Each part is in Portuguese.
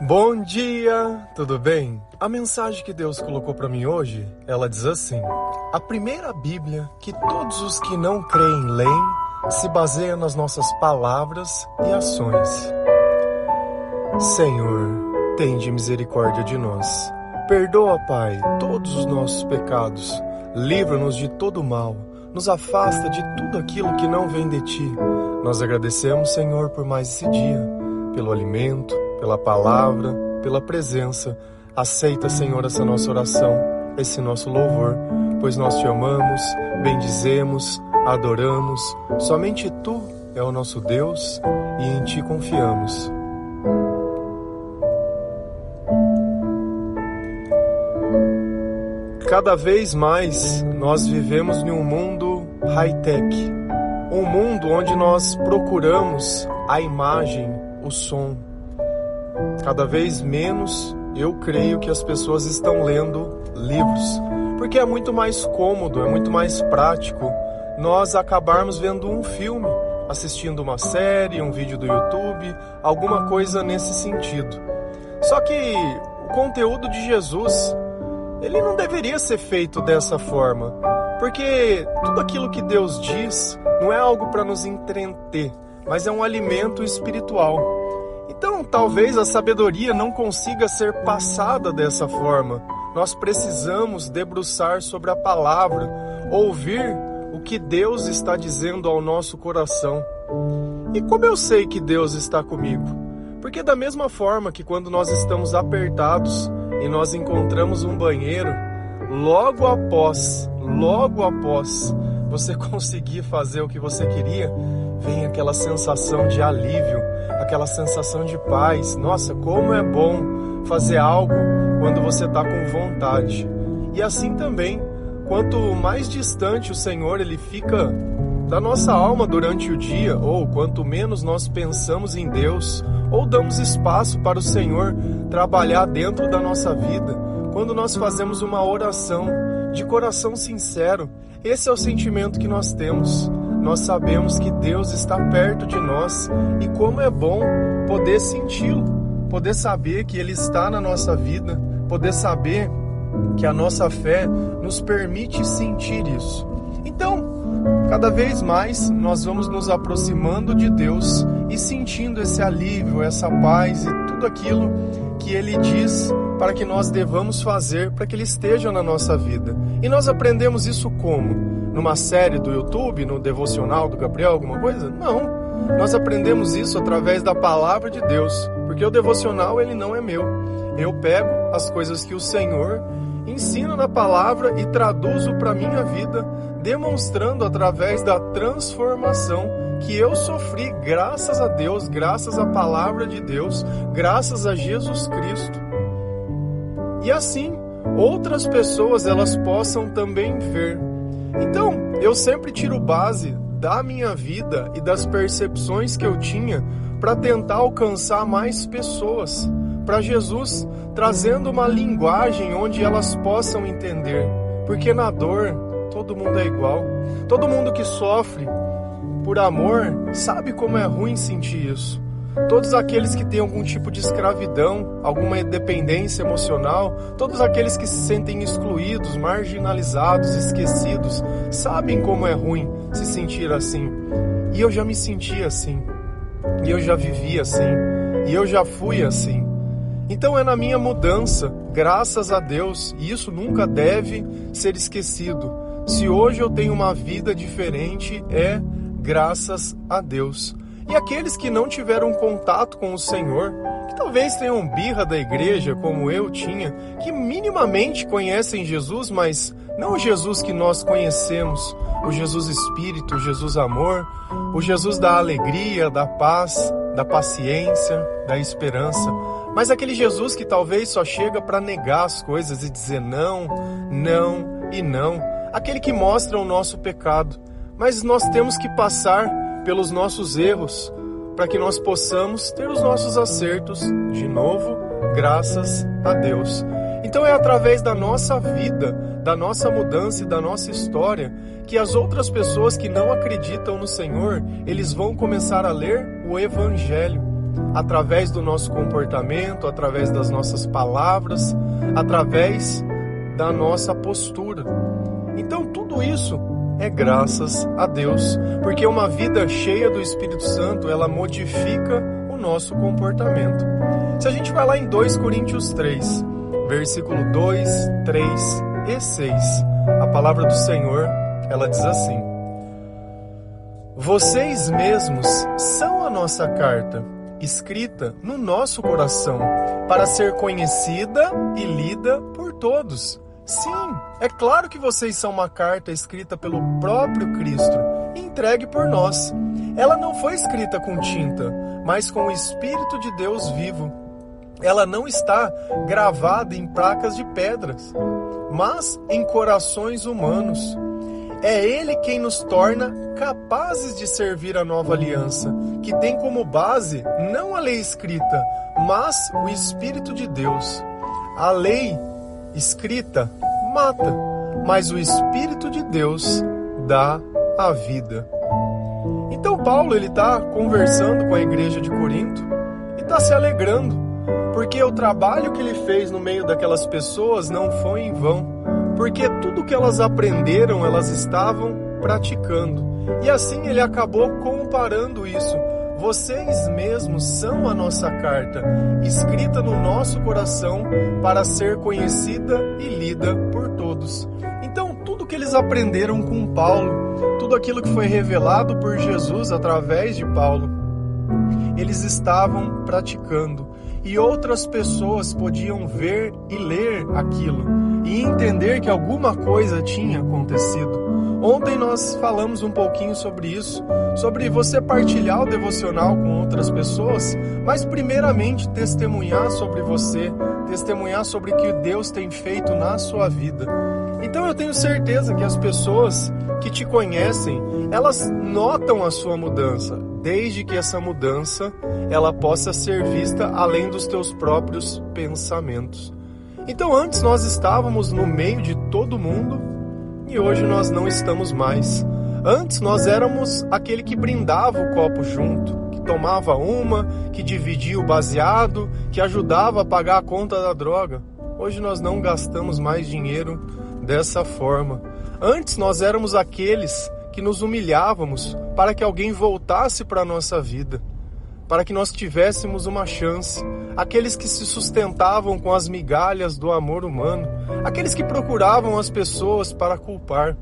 Bom dia, tudo bem? A mensagem que Deus colocou para mim hoje, ela diz assim: a primeira Bíblia que todos os que não creem leem se baseia nas nossas palavras e ações. Senhor, tende misericórdia de nós. Perdoa, Pai, todos os nossos pecados. Livra-nos de todo mal. Nos afasta de tudo aquilo que não vem de Ti. Nós agradecemos, Senhor, por mais esse dia, pelo alimento, pela palavra, pela presença. Aceita, Senhor, essa nossa oração, esse nosso louvor, pois nós Te amamos, bendizemos, adoramos. Somente Tu é o nosso Deus e em Ti confiamos. Cada vez mais nós vivemos em um mundo high-tech, um mundo onde nós procuramos a imagem, o som. Cada vez menos eu creio que as pessoas estão lendo livros, porque é muito mais cômodo, é muito mais prático nós acabarmos vendo um filme, assistindo uma série, um vídeo do YouTube, alguma coisa nesse sentido. Só que o conteúdo de Jesus, ele não deveria ser feito dessa forma, porque tudo aquilo que Deus diz não é algo para nos entreter, mas é um alimento espiritual. Então, talvez a sabedoria não consiga ser passada dessa forma. Nós precisamos debruçar sobre a palavra, ouvir o que Deus está dizendo ao nosso coração. E como eu sei que Deus está comigo? Porque da mesma forma que quando nós estamos apertados e nós encontramos um banheiro, logo após você conseguir fazer o que você queria, vem aquela sensação de alívio, aquela sensação de paz. Nossa, como é bom fazer algo quando você está com vontade. E assim também, quanto mais distante o Senhor ele fica da nossa alma durante o dia, ou quanto menos nós pensamos em Deus, ou damos espaço para o Senhor trabalhar dentro da nossa vida, quando nós fazemos uma oração de coração sincero, esse é o sentimento que nós temos. Nós sabemos que Deus está perto de nós e como é bom poder senti-lo, poder saber que Ele está na nossa vida, poder saber que a nossa fé nos permite sentir isso. Então, cada vez mais nós vamos nos aproximando de Deus e sentindo esse alívio, essa paz e tudo aquilo que Ele diz para que nós devamos fazer para que Ele esteja na nossa vida. E nós aprendemos isso como? Numa série do YouTube, no devocional do Gabriel, alguma coisa? Não. Nós aprendemos isso através da palavra de Deus, porque o devocional ele não é meu. Eu pego as coisas que o Senhor ensina na palavra e traduzo para a minha vida, demonstrando através da transformação que eu sofri graças a Deus, graças à palavra de Deus, graças a Jesus Cristo. E assim, outras pessoas elas possam também ver. Então, eu sempre tiro base da minha vida e das percepções que eu tinha para tentar alcançar mais pessoas para Jesus, trazendo uma linguagem onde elas possam entender. Porque na dor, todo mundo é igual. Todo mundo que sofre por amor sabe como é ruim sentir isso. Todos aqueles que têm algum tipo de escravidão, alguma dependência emocional, todos aqueles que se sentem excluídos, marginalizados, esquecidos, sabem como é ruim se sentir assim. E eu já me senti assim, e eu já vivi assim, e eu já fui assim. Então é na minha mudança, graças a Deus, e isso nunca deve ser esquecido. Se hoje eu tenho uma vida diferente, é graças a Deus. E aqueles que não tiveram contato com o Senhor, que talvez tenham birra da igreja, como eu tinha, que minimamente conhecem Jesus, mas não o Jesus que nós conhecemos, o Jesus Espírito, o Jesus Amor, o Jesus da alegria, da paz, da paciência, da esperança, mas aquele Jesus que talvez só chega para negar as coisas e dizer não, não e não, aquele que mostra o nosso pecado, mas nós temos que passar pelos nossos erros, para que nós possamos ter os nossos acertos de novo, graças a Deus. Então é através da nossa vida, da nossa mudança e da nossa história, que as outras pessoas que não acreditam no Senhor, eles vão começar a ler o Evangelho. através do nosso comportamento, através das nossas palavras, através da nossa postura. Então tudo isso é graças a Deus, porque uma vida cheia do Espírito Santo, ela modifica o nosso comportamento. Se a gente vai lá em 2 Coríntios 3, versículo 2, 3 e 6, a palavra do Senhor, ela diz assim: vocês mesmos são a nossa carta, escrita no nosso coração, para ser conhecida e lida por todos. Sim, é claro que vocês são uma carta escrita pelo próprio Cristo e entregue por nós. Ela não foi escrita com tinta, mas com o Espírito de Deus vivo. Ela não está gravada em placas de pedras, mas em corações humanos. É Ele quem nos torna capazes de servir a nova aliança, que tem como base não a lei escrita, mas o Espírito de Deus. A lei escrita mata, mas o Espírito de Deus dá a vida. Então Paulo ele está conversando com a igreja de Corinto e está se alegrando, porque o trabalho que ele fez no meio daquelas pessoas não foi em vão, porque tudo que elas aprenderam, elas estavam praticando. E assim ele acabou comparando isso. Vocês mesmos são a nossa carta, escrita no nosso coração para ser conhecida e lida por todos. Então, tudo que eles aprenderam com Paulo, tudo aquilo que foi revelado por Jesus através de Paulo, eles estavam praticando. E outras pessoas podiam ver e ler aquilo e entender que alguma coisa tinha acontecido. Ontem nós falamos um pouquinho sobre isso, sobre você partilhar o devocional com outras pessoas, mas primeiramente testemunhar sobre você, testemunhar sobre o que Deus tem feito na sua vida. Então eu tenho certeza que as pessoas que te conhecem, elas notam a sua mudança, desde que essa mudança ela possa ser vista além dos teus próprios pensamentos. Então antes nós estávamos no meio de todo mundo e hoje nós não estamos mais. Antes nós éramos aquele que brindava o copo junto, que tomava uma, que dividia o baseado, que ajudava a pagar a conta da droga. Hoje nós não gastamos mais dinheiro dessa forma. Antes nós éramos aqueles que nos humilhávamos para que alguém voltasse para a nossa vida, para que nós tivéssemos uma chance. Aqueles que se sustentavam com as migalhas do amor humano, aqueles que procuravam as pessoas para culpar,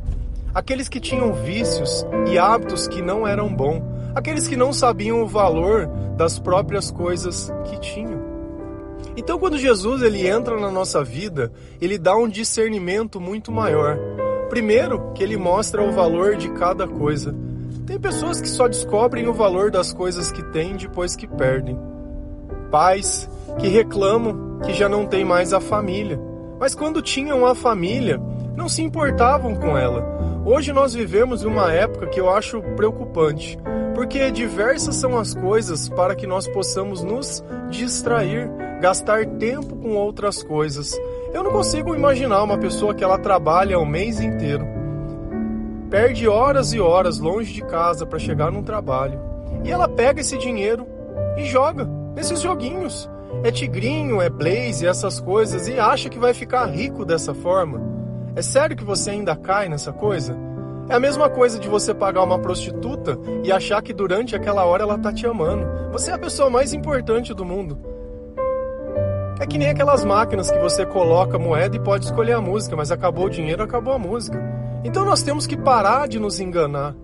aqueles que tinham vícios e hábitos que não eram bons, aqueles que não sabiam o valor das próprias coisas que tinham. Então quando Jesus ele entra na nossa vida, ele dá um discernimento muito maior. Primeiro, que ele mostra o valor de cada coisa. Tem pessoas que só descobrem o valor das coisas que têm depois que perdem. Pais que reclamam que já não tem mais a família, mas quando tinham a família, não se importavam com ela. Hoje nós vivemos uma época que eu acho preocupante, porque diversas são as coisas para que nós possamos nos distrair, gastar tempo com outras coisas. Eu não consigo imaginar uma pessoa que ela trabalha o mês inteiro, perde horas e horas longe de casa para chegar num trabalho, e ela pega esse dinheiro e joga nesses joguinhos. É tigrinho, é blaze, essas coisas, e acha que vai ficar rico dessa forma. É sério que você ainda cai nessa coisa? É a mesma coisa de você pagar uma prostituta e achar que durante aquela hora ela tá te amando. Você é a pessoa mais importante do mundo. É que nem aquelas máquinas que você coloca moeda e pode escolher a música, mas acabou o dinheiro, acabou a música. Então nós temos que parar de nos enganar.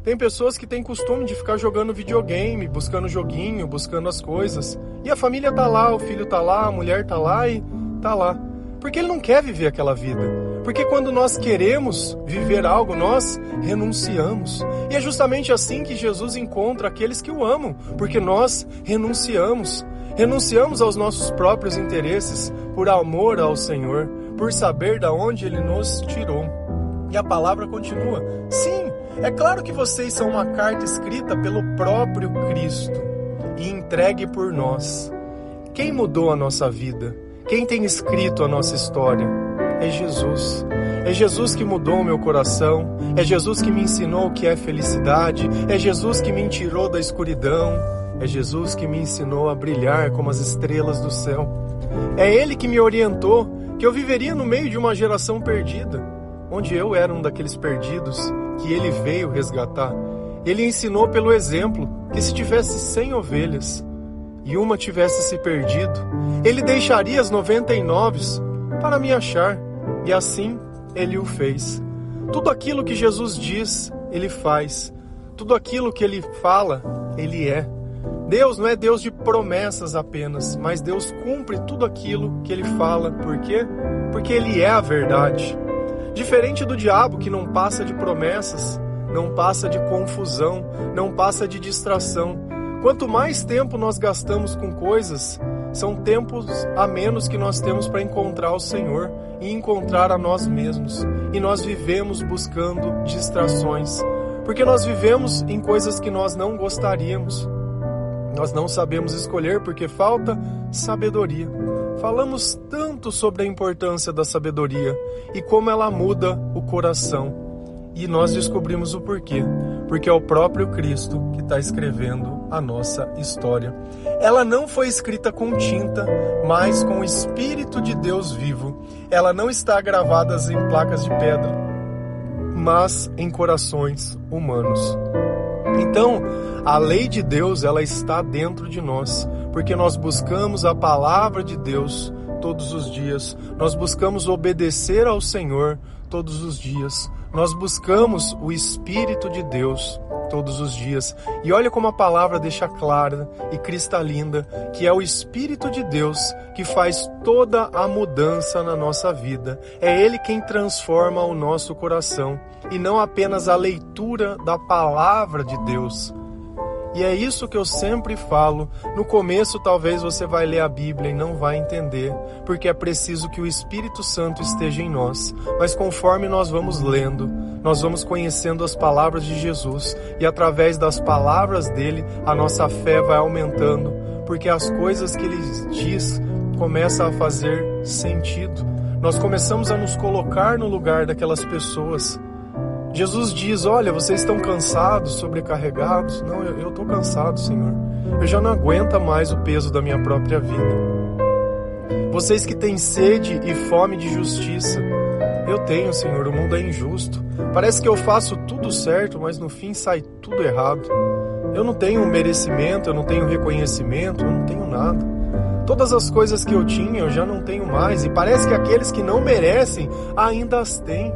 Tem pessoas que têm costume de ficar jogando videogame, buscando joguinho, buscando as coisas. E a família tá lá, o filho tá lá, a mulher tá lá e tá lá. Porque ele não quer viver aquela vida. Porque quando nós queremos viver algo, nós renunciamos. E é justamente assim que Jesus encontra aqueles que o amam. Porque nós renunciamos. Renunciamos aos nossos próprios interesses por amor ao Senhor, por saber de onde Ele nos tirou. E a palavra continua. Sim, é claro que vocês são uma carta escrita pelo próprio Cristo e entregue por nós. Quem mudou a nossa vida? Quem tem escrito a nossa história? É Jesus. É Jesus que mudou o meu coração. É Jesus que me ensinou o que é felicidade. É Jesus que me tirou da escuridão. É Jesus que me ensinou a brilhar como as estrelas do céu. É Ele que me orientou que eu viveria no meio de uma geração perdida, onde eu era um daqueles perdidos que Ele veio resgatar. Ele ensinou pelo exemplo que se tivesse 100 ovelhas e uma tivesse se perdido, Ele deixaria as 99 para me achar, e assim Ele o fez. Tudo aquilo que Jesus diz, Ele faz. Tudo aquilo que Ele fala, Ele é. Deus não é Deus de promessas apenas, mas Deus cumpre tudo aquilo que Ele fala. Por quê? Porque Ele é a verdade. Diferente do diabo, que não passa de promessas, não passa de confusão, não passa de distração. Quanto mais tempo nós gastamos com coisas, são tempos a menos que nós temos para encontrar o Senhor e encontrar a nós mesmos. E nós vivemos buscando distrações, porque nós vivemos em coisas que nós não gostaríamos. Nós não sabemos escolher porque falta sabedoria. Falamos tanto sobre a importância da sabedoria e como ela muda o coração. E nós descobrimos o porquê. Porque é o próprio Cristo que está escrevendo a nossa história. Ela não foi escrita com tinta, mas com o Espírito de Deus vivo. Ela não está gravada em placas de pedra, mas em corações humanos. Então, a lei de Deus, ela está dentro de nós, porque nós buscamos a palavra de Deus todos os dias. Nós buscamos obedecer ao Senhor todos os dias. Nós buscamos o Espírito de Deus todos os dias. E olha como a palavra deixa clara e cristalina que é o Espírito de Deus que faz toda a mudança na nossa vida. É Ele quem transforma o nosso coração e não apenas a leitura da palavra de Deus. E é isso que eu sempre falo. No começo talvez você vai ler a Bíblia e não vai entender, porque é preciso que o Espírito Santo esteja em nós. Mas conforme nós vamos lendo, nós vamos conhecendo as palavras de Jesus, e através das palavras dele, a nossa fé vai aumentando, porque as coisas que ele diz começam a fazer sentido. Nós começamos a nos colocar no lugar daquelas pessoas. Jesus diz, olha, vocês estão cansados, sobrecarregados? Não, eu estou cansado, Senhor. Eu já não aguento mais o peso da minha própria vida. Vocês que têm sede e fome de justiça. Eu tenho, Senhor, o mundo é injusto. Parece que eu faço tudo certo, mas no fim sai tudo errado. Eu não tenho merecimento, eu não tenho reconhecimento, eu não tenho nada. Todas as coisas que eu tinha, eu já não tenho mais. E parece que aqueles que não merecem ainda as têm.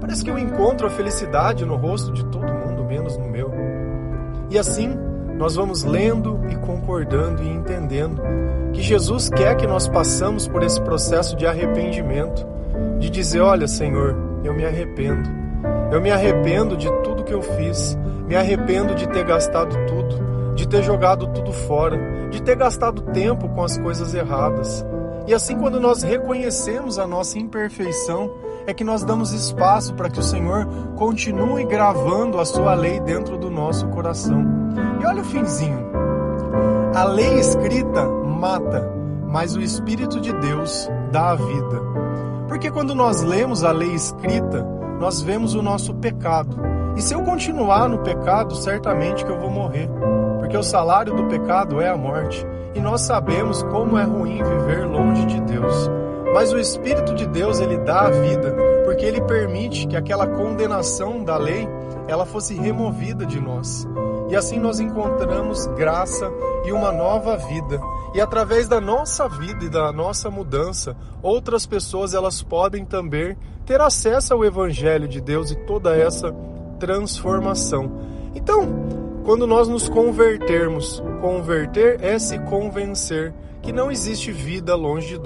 Parece que eu encontro a felicidade no rosto de todo mundo, menos no meu. E assim, nós vamos lendo e concordando e entendendo que Jesus quer que nós passamos por esse processo de arrependimento, de dizer, olha, Senhor, eu me arrependo. Eu me arrependo de tudo que eu fiz. Me arrependo de ter gastado tudo, de ter jogado tudo fora, de ter gastado tempo com as coisas erradas. E assim, quando nós reconhecemos a nossa imperfeição, é que nós damos espaço para que o Senhor continue gravando a sua lei dentro do nosso coração. E olha o finzinho. A lei escrita mata, mas o Espírito de Deus dá a vida. Porque quando nós lemos a lei escrita, nós vemos o nosso pecado. E se eu continuar no pecado, certamente que eu vou morrer. Porque o salário do pecado é a morte. E nós sabemos como é ruim viver longe de Deus. Mas o Espírito de Deus, ele dá a vida, porque ele permite que aquela condenação da lei, ela fosse removida de nós. E assim nós encontramos graça e uma nova vida. E através da nossa vida e da nossa mudança, outras pessoas elas podem também ter acesso ao Evangelho de Deus e toda essa transformação. Então, quando nós nos convertermos, converter é se convencer que não existe vida longe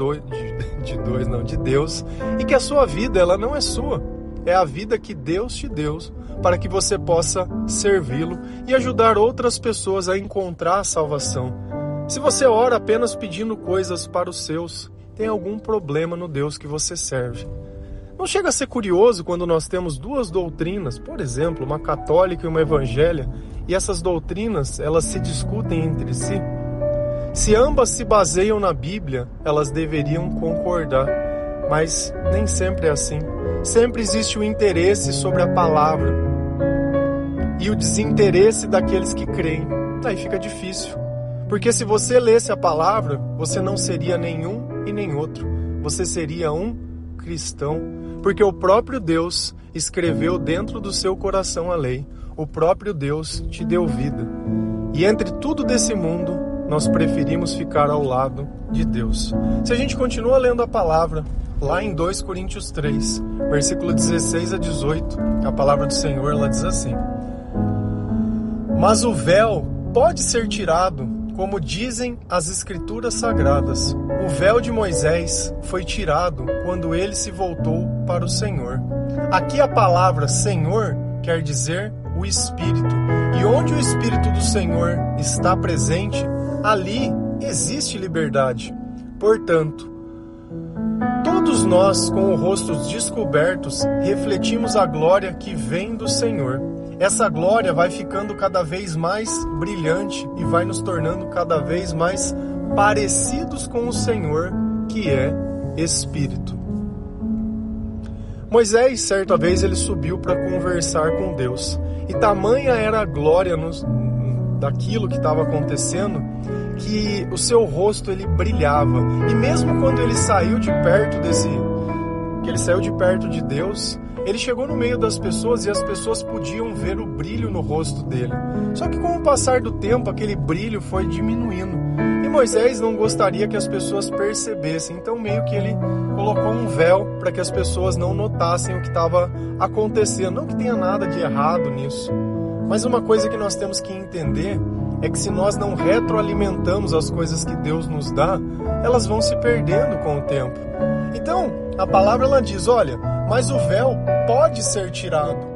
de Deus, e que a sua vida ela não é sua, é a vida que Deus te deu para que você possa servi-lo e ajudar outras pessoas a encontrar a salvação. Se você ora apenas pedindo coisas para os seus, tem algum problema no Deus que você serve. Não chega a ser curioso quando nós temos duas doutrinas, por exemplo, uma católica e uma evangélica, e essas doutrinas elas se discutem entre si? Se ambas se baseiam na Bíblia, elas deveriam concordar, mas nem sempre é assim. Sempre existe o interesse sobre a palavra e o desinteresse daqueles que creem. Aí fica difícil. Porque se você lesse a palavra, você não seria nenhum e nem outro. Você seria um cristão. Porque o próprio Deus escreveu dentro do seu coração a lei. O próprio Deus te deu vida. E entre tudo desse mundo, nós preferimos ficar ao lado de Deus. Se a gente continua lendo a palavra, lá em 2 Coríntios 3, versículo 16 a 18, a palavra do Senhor, ela diz assim: Mas o véu pode ser tirado, como dizem as Escrituras Sagradas. O véu de Moisés foi tirado quando ele se voltou para o Senhor. Aqui a palavra Senhor quer dizer o Espírito. E onde o Espírito do Senhor está presente, ali existe liberdade. Portanto, todos nós, com os rostos descobertos, refletimos a glória que vem do Senhor. Essa glória vai ficando cada vez mais brilhante e vai nos tornando cada vez mais parecidos com o Senhor, que é Espírito. Moisés, certa vez, ele subiu para conversar com Deus. E tamanha era a glória daquilo que estava acontecendo, que o seu rosto ele brilhava. E mesmo quando ele saiu de perto de Deus, ele chegou no meio das pessoas e as pessoas podiam ver o brilho no rosto dele. Só que com o passar do tempo, aquele brilho foi diminuindo. E Moisés não gostaria que as pessoas percebessem. Então meio que ele colocou um véu para que as pessoas não notassem o que estava acontecendo. Não que tenha nada de errado nisso. Mas uma coisa que nós temos que entender é que se nós não retroalimentamos as coisas que Deus nos dá, elas vão se perdendo com o tempo. Então, a palavra ela diz, olha, mas o véu pode ser tirado.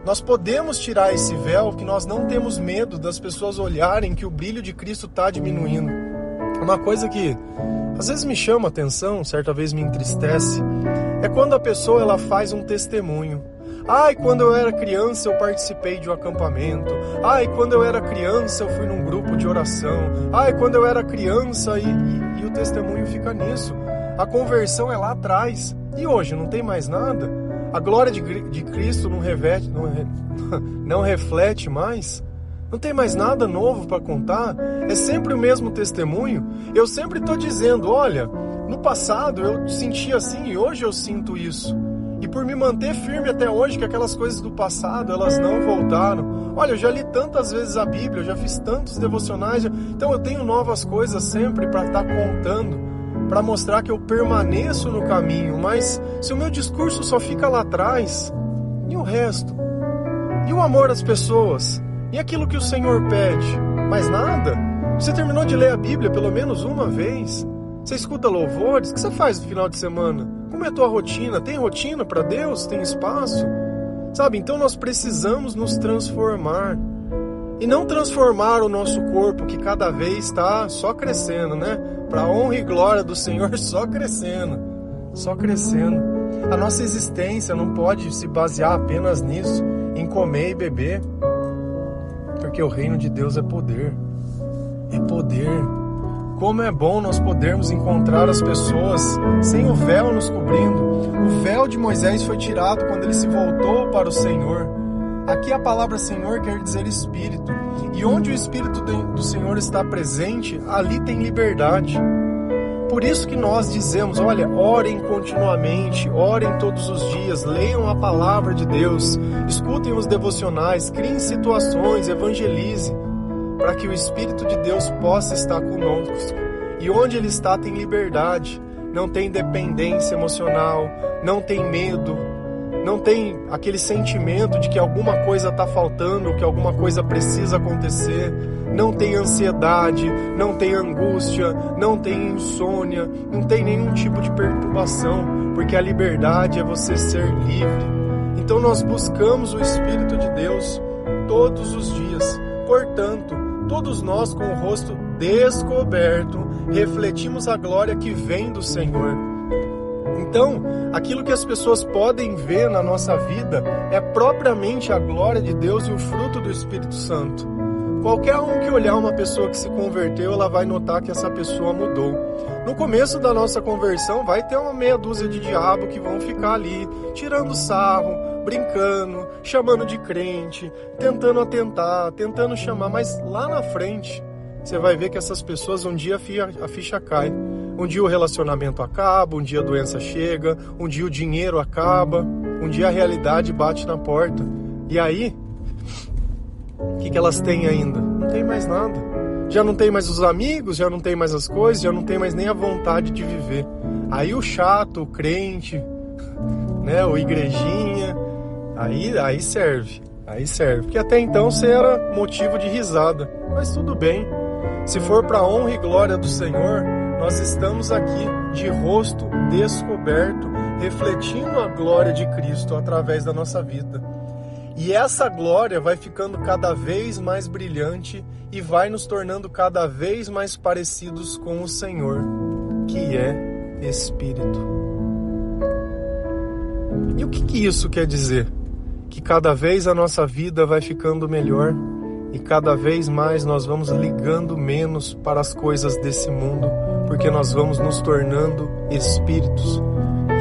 Nós podemos tirar esse véu, que nós não temos medo das pessoas olharem que o brilho de Cristo está diminuindo. Uma coisa que às vezes me chama a atenção, certa vez me entristece, é quando a pessoa ela faz um testemunho. Ai, quando eu era criança eu participei de um acampamento. Ai, quando eu era criança eu fui num grupo de oração. Ai, quando eu era criança e o testemunho fica nisso. A conversão é lá atrás. E hoje não tem mais nada? A glória de Cristo não reflete mais? Não tem mais nada novo para contar? É sempre o mesmo testemunho? Eu sempre estou dizendo, olha, no passado eu sentia assim e hoje eu sinto isso. E por me manter firme até hoje, que aquelas coisas do passado, elas não voltaram. Olha, eu já li tantas vezes a Bíblia, eu já fiz tantos devocionais, então eu tenho novas coisas sempre para estar contando, para mostrar que eu permaneço no caminho. Mas se o meu discurso só fica lá atrás, e o resto? E o amor às pessoas? E aquilo que o Senhor pede? Mais nada? Você terminou de ler a Bíblia pelo menos uma vez? Você escuta louvores? O que você faz no final de semana? Como é a tua rotina? Tem rotina para Deus? Tem espaço? Sabe, então nós precisamos nos transformar. E não transformar o nosso corpo, que cada vez está só crescendo, né? Para a honra e glória do Senhor, só crescendo. Só crescendo. A nossa existência não pode se basear apenas nisso, em comer e beber. Porque o reino de Deus é poder. É poder. Como é bom nós podermos encontrar as pessoas sem o véu nos cobrindo. O véu de Moisés foi tirado quando ele se voltou para o Senhor. Aqui a palavra Senhor quer dizer Espírito. E onde o Espírito do Senhor está presente, ali tem liberdade. Por isso que nós dizemos, olha, orem continuamente, orem todos os dias, leiam a palavra de Deus, escutem os devocionais, criem situações, evangelize, para que o Espírito de Deus possa estar conosco. E onde Ele está tem liberdade, não tem dependência emocional, não tem medo, não tem aquele sentimento de que alguma coisa está faltando, que alguma coisa precisa acontecer, não tem ansiedade, não tem angústia, não tem insônia, não tem nenhum tipo de perturbação, porque a liberdade é você ser livre. Então nós buscamos o Espírito de Deus todos os dias. Portanto, todos nós com o rosto descoberto, refletimos a glória que vem do Senhor. Então, aquilo que as pessoas podem ver na nossa vida é propriamente a glória de Deus e o fruto do Espírito Santo. Qualquer um que olhar uma pessoa que se converteu, ela vai notar que essa pessoa mudou. No começo da nossa conversão, vai ter uma meia dúzia de diabo que vão ficar ali, tirando sarro, brincando, chamando de crente, tentando atentar, tentando chamar, mas lá na frente, você vai ver que essas pessoas, um dia a ficha cai. Um dia o relacionamento acaba, um dia a doença chega, um dia o dinheiro acaba, um dia a realidade bate na porta. E aí, o que elas têm ainda? Não tem mais nada. Já não tem mais os amigos, já não tem mais as coisas, já não tem mais nem a vontade de viver. Aí o chato, o crente, né, o igrejinha, aí serve. Aí serve. Porque até então você era motivo de risada. Mas tudo bem. Se for para a honra e glória do Senhor, nós estamos aqui de rosto descoberto, refletindo a glória de Cristo através da nossa vida. E essa glória vai ficando cada vez mais brilhante e vai nos tornando cada vez mais parecidos com o Senhor, que é Espírito. E o que isso quer dizer? Que cada vez a nossa vida vai ficando melhor e cada vez mais nós vamos ligando menos para as coisas desse mundo, porque nós vamos nos tornando espíritos.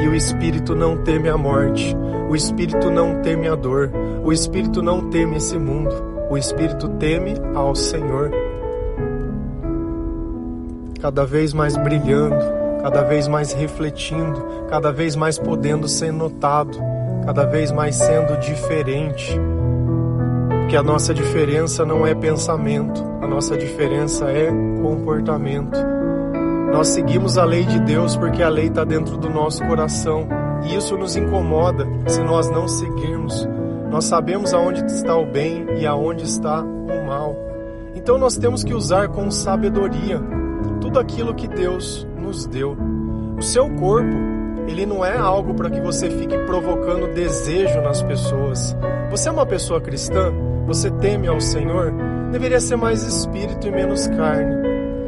E o espírito não teme a morte, o espírito não teme a dor, o espírito não teme esse mundo, o espírito teme ao Senhor. Cada vez mais brilhando, cada vez mais refletindo, cada vez mais podendo ser notado, cada vez mais sendo diferente. Porque a nossa diferença não é pensamento, a nossa diferença é comportamento. Nós seguimos a lei de Deus porque a lei está dentro do nosso coração. E isso nos incomoda se nós não seguirmos. Nós sabemos aonde está o bem e aonde está o mal. Então nós temos que usar com sabedoria tudo aquilo que Deus nos deu. O seu corpo, ele não é algo para que você fique provocando desejo nas pessoas. Você é uma pessoa cristã? Você teme ao Senhor? Deveria ser mais espírito e menos carne.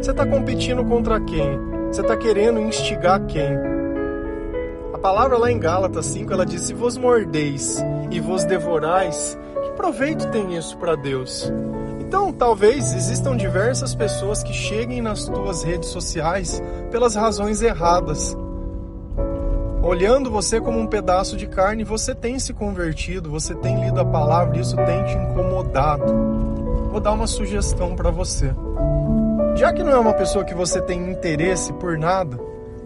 Você está competindo contra quem? Você está querendo instigar quem? A palavra lá em Gálatas 5, ela diz: se vos mordeis e vos devorais, que proveito tem isso para Deus? Então, talvez existam diversas pessoas que cheguem nas tuas redes sociais pelas razões erradas. Olhando você como um pedaço de carne, você tem se convertido, você tem lido a palavra e isso tem te incomodado. Vou dar uma sugestão para você. Já que não é uma pessoa que você tem interesse por nada,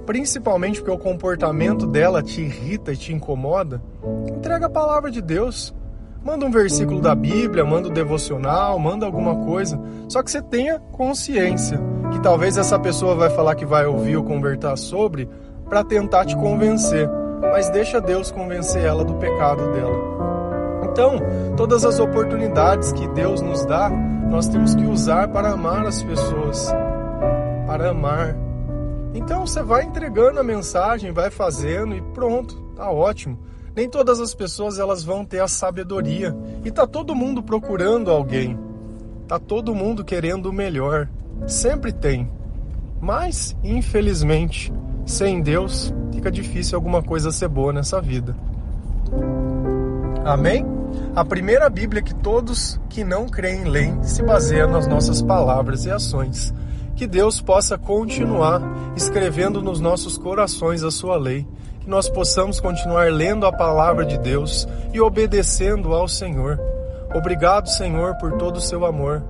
principalmente porque o comportamento dela te irrita e te incomoda, entrega a palavra de Deus. Manda um versículo da Bíblia, manda um devocional, manda alguma coisa. Só que você tenha consciência que talvez essa pessoa vai falar que vai ouvir ou conversar sobre para tentar te convencer. Mas deixa Deus convencer ela do pecado dela. Então, todas as oportunidades que Deus nos dá, nós temos que usar para amar as pessoas. Para amar. Então você vai entregando a mensagem, vai fazendo e pronto, tá ótimo. Nem todas as pessoas elas vão ter a sabedoria. E tá todo mundo procurando alguém. Tá todo mundo querendo o melhor. Sempre tem. Mas, infelizmente, sem Deus, fica difícil alguma coisa ser boa nessa vida. Amém? A primeira Bíblia que todos que não creem leem se baseia nas nossas palavras e ações. Que Deus possa continuar escrevendo nos nossos corações a sua lei. Que nós possamos continuar lendo a palavra de Deus e obedecendo ao Senhor. Obrigado, Senhor, por todo o seu amor,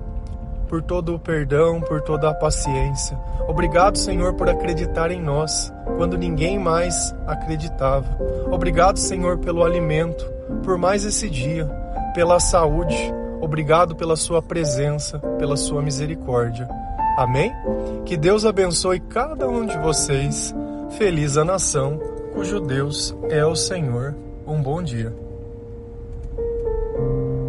por todo o perdão, por toda a paciência. Obrigado, Senhor, por acreditar em nós, quando ninguém mais acreditava. Obrigado, Senhor, pelo alimento, por mais esse dia, pela saúde. Obrigado pela sua presença, pela sua misericórdia. Amém? Que Deus abençoe cada um de vocês. Feliz a nação cujo Deus é o Senhor. Um bom dia.